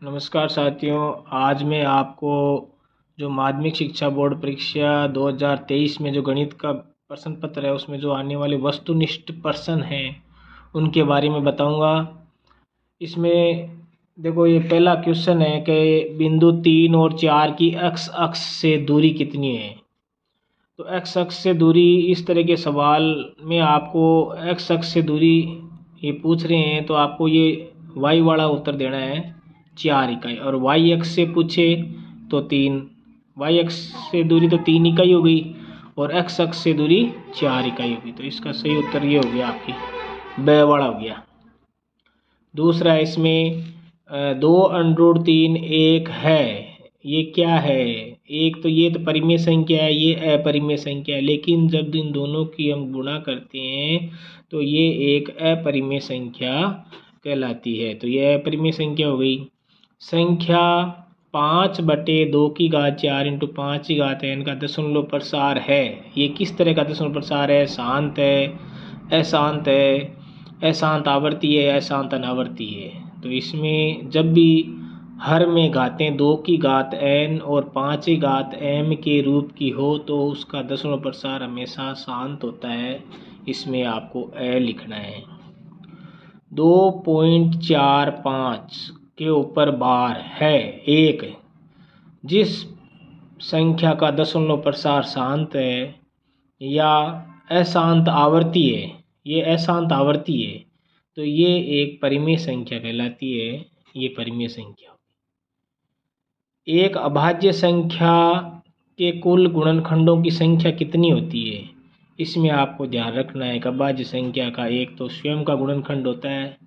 नमस्कार साथियों, आज मैं आपको जो माध्यमिक शिक्षा बोर्ड परीक्षा 2023 में जो गणित का प्रश्न पत्र है उसमें जो आने वाले वस्तुनिष्ठ प्रश्न हैं उनके बारे में बताऊंगा। इसमें देखो, ये पहला क्वेश्चन है कि बिंदु 3 और 4 की एक्स अक्ष से दूरी कितनी है। तो एक्स अक्ष से दूरी, इस तरह के सवाल में आपको एक्स अक्ष से दूरी ये पूछ रहे हैं तो आपको ये वाई वाला उत्तर देना है 4 इकाई, और वाई अक्ष से पूछे तो 3, वाई अक्ष से दूरी तो 3 इकाई हो गई और एक्स अक्ष से दूरी 4 इकाई होगी। तो इसका सही उत्तर ये हो गया, आपकी ब वाला हो गया। दूसरा है इसमें 2√3 एक है, ये क्या है। एक तो ये तो परिमेय संख्या है, ये अपरिमेय संख्या है, लेकिन जब इन दोनों की हम गुणा करते हैं तो ये एक अपरिमेय संख्या कहलाती है। तो ये अपरिमेय संख्या हो गई। संख्या 5/2⁴ इंटू 5n का दशमलव प्रसार है। ये किस तरह का दशमलव प्रसार है? शांत है, अशांत है, अशांत आवर्ती है, अशांत अनावर्ती है। तो इसमें जब भी हर में घातें 2n और 5m के रूप की हो तो उसका दशमलव प्रसार हमेशा शांत होता है। इसमें आपको ए लिखना है। 2.45 के ऊपर बार है एक। जिस संख्या का दशमलव प्रसार शांत है या अशांत आवर्ती है, ये अशांत आवर्ती है, तो ये एक परिमेय संख्या कहलाती है। ये परिमेय संख्या। एक अभाज्य संख्या के कुल गुणनखंडों की संख्या कितनी होती है? इसमें आपको ध्यान रखना है कि अभाज्य संख्या का एक तो स्वयं का गुणनखंड होता है।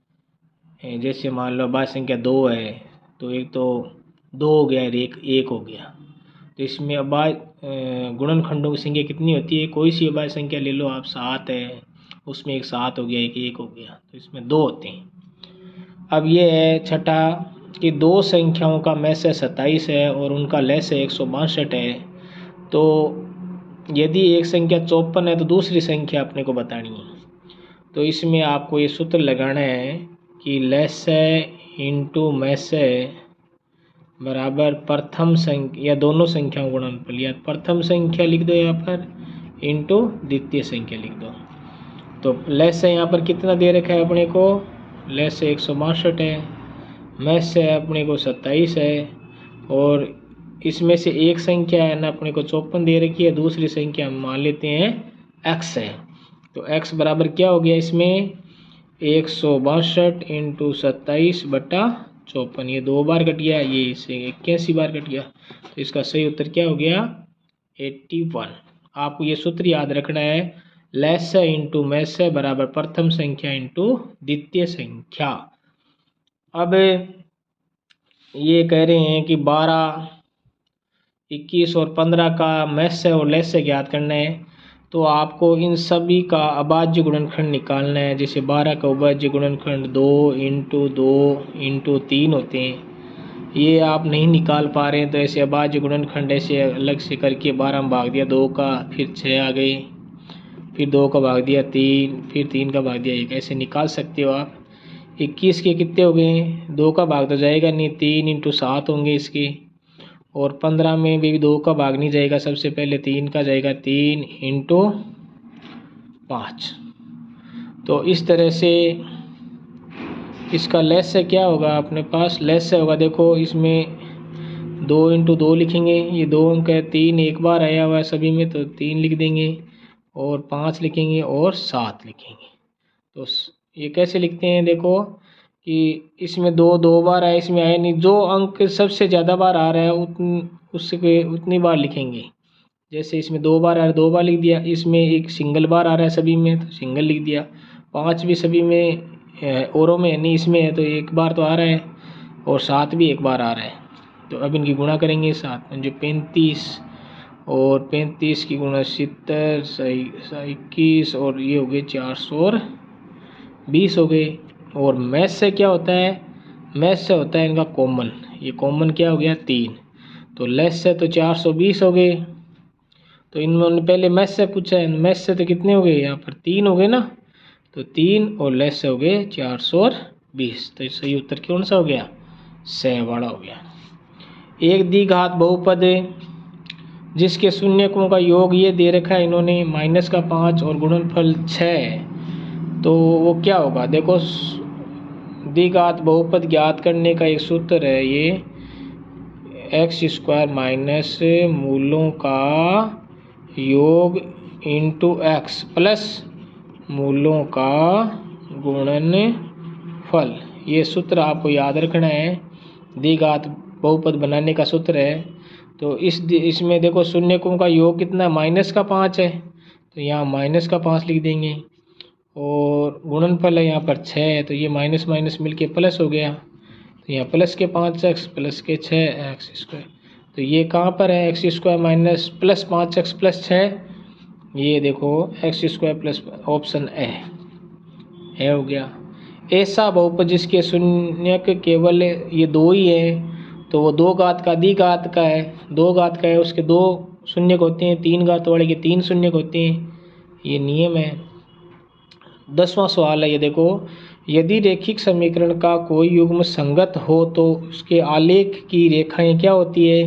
जैसे मान लो अभाज्य संख्या 2 है तो एक तो 2 हो गया और एक 1 हो गया। तो इसमें अभाज्य गुणनखंडों की संख्या कितनी होती है? कोई सी अभाज्य संख्या ले लो आप, 7 है, उसमें एक 7 हो गया, एक 1 हो गया, तो इसमें 2 होते हैं। अब ये है छठा कि दो संख्याओं का मैसे 27 है और उनका लैसे 162 है। तो यदि एक संख्या 54 है तो दूसरी संख्या अपने को बतानी है। तो इसमें आपको ये सूत्र लगाना है कि लैसे इंटू मैसे बराबर प्रथम संख्या या दोनों संख्याओं का गुणनफल, या प्रथम संख्या लिख दो यहाँ पर इंटू द्वितीय संख्या लिख दो। तो लैसे यहाँ पर कितना दे रखा है अपने को? लैसे 162 है, मैसे अपने को 27 है, और इसमें से एक संख्या है ना अपने को 54 दे रखी है, दूसरी संख्या हम मान लेते हैं x है। तो x बराबर क्या हो गया इसमें? 162 इंटू 27/54। ये 2 बार कट गया, ये इसे 81 बार कट गया। तो इसका सही उत्तर क्या हो गया? 81। आपको ये सूत्र याद रखना है, लैसे इंटू मैसे बराबर प्रथम संख्या इंटू द्वितीय संख्या। अब ये कह रहे हैं कि 12, 21 और 15 का मैसे और लैसे ज्ञात करना है। तो आपको इन सभी का अभाज्य गुणनखंड निकालना है। जैसे 12 का अभाज्य गुणनखंड 2 इंटू 2 इंटू 3 होते हैं। ये आप नहीं निकाल पा रहे हैं तो ऐसे अभाज्य गुणनखंड ऐसे अलग से करके 12 में भाग दिया 2 का, फिर 6 आ गई, फिर 2 का भाग दिया 3, फिर 3 का भाग दिया 1, ऐसे निकाल सकते हो आप। 21 के कितने हो गए? 2 का भाग तो जाएगा नहीं, 3 इंटू 7 होंगे इसके, और 15 में भी 2 का भाग नहीं जाएगा, सबसे पहले 3 का जाएगा, 3 इंटू 5। तो इस तरह से इसका लैसे क्या होगा अपने पास? लैसे होगा, देखो इसमें 2 इंटू 2 लिखेंगे, ये 2 अंक है, 3 एक बार आया हुआ है सभी में तो 3 लिख देंगे, और 5 लिखेंगे और 7 लिखेंगे। तो ये कैसे लिखते हैं? देखो कि इसमें 2 बार आया, इसमें आया नहीं। जो अंक सबसे ज़्यादा बार आ रहा है उतनी बार लिखेंगे। जैसे इसमें 2 बार आ रहा है 2 बार लिख दिया, इसमें एक सिंगल बार आ रहा है सभी में तो सिंगल लिख दिया, 5 भी सभी में औरों में नहीं, इसमें है तो एक बार तो आ रहा है, और 7 भी एक बार आ रहा है। तो अब इनकी गुणा करेंगे 7 जो 35, और 35 की गुणा 70, 21, और ये हो गए 420 हो गए। और मैथ से क्या होता है? मैथ से होता है इनका कॉमन, ये कॉमन क्या हो गया? 3। तो लेस से तो 420 हो गए। तो इन्होंने पहले मैथ से पूछा है, मैथ से तो कितने हो गए? यहाँ पर 3 हो गए ना, तो 3 और लेस से हो गए 420। तो सही उत्तर कौन सा हो गया? बड़ा हो गया। एक द्विघात बहुपद जिसके शून्यकों का योग ये दे रखा है इन्होंने -5 और गुणनफल 6, तो वो क्या होगा? देखो द्विघात बहुपद ज्ञात करने का एक सूत्र है ये x² माइनस मूलों का योग इंटू x प्लस मूलों का गुणनफल। ये सूत्र आपको याद रखना है, द्विघात बहुपद बनाने का सूत्र है। तो इसमें देखो शून्यकों का योग कितना -5 है, तो यहाँ -5 लिख देंगे और गुणनफल है यहाँ पर 6 है, तो ये माइनस माइनस मिलके प्लस हो गया, तो यहाँ प्लस के 5x प्लस के 6x²। तो ये कहाँ पर है? x² minus plus 5x plus 6, ये देखो x² प्लस ऑप्शन ए हो गया। ऐसा बहुपद जिसके शून्यक केवल ये 2 ही है, तो वो 2 घात का द्विघात का है, 2 घात का है उसके 2 शून्यक होते हैं, 3 घात वाले के 3 शून्यक होते हैं, ये नियम है। 10वां सवाल है ये देखो, यदि रैखिक समीकरण का कोई युग्म संगत हो तो उसके आलेख की रेखाएं क्या होती है?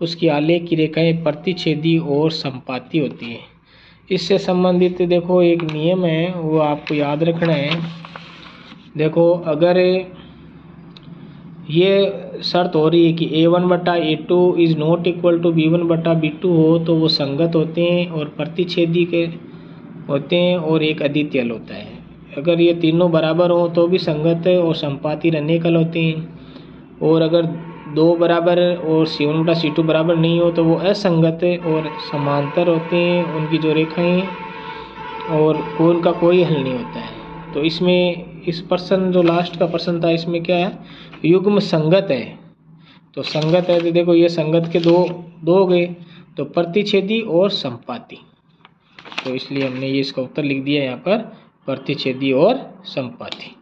उसकी आलेख की रेखाएं प्रतिच्छेदी और संपाती होती है। इससे संबंधित देखो एक नियम है, वो आपको याद रखना है। देखो अगर ये शर्त हो रही है कि A1/A2 is not equal to B1/B2 हो तो वो संगत होते हैं और प्रतिच्छेदी के होते हैं और एक अद्वितीय होता है। अगर ये तीनों बराबर हो तो भी संगत और संपाती रणिकल होते हैं, और अगर 2 बराबर और C1/C2 बराबर नहीं हो तो वो असंगत और समांतर होते हैं, उनकी जो रेखाएं, और उनका कोई हल नहीं होता है। तो इसमें इस प्रश्न जो लास्ट का प्रश्न था इसमें क्या है? युग्म संगत है, तो संगत है तो देखो ये संगत के दो हो गए, तो प्रतिच्छेदी और संपाती, तो इसलिए हमने ये इसका उत्तर लिख दिया यहाँ पर प्रतिच्छेदी और संपाती।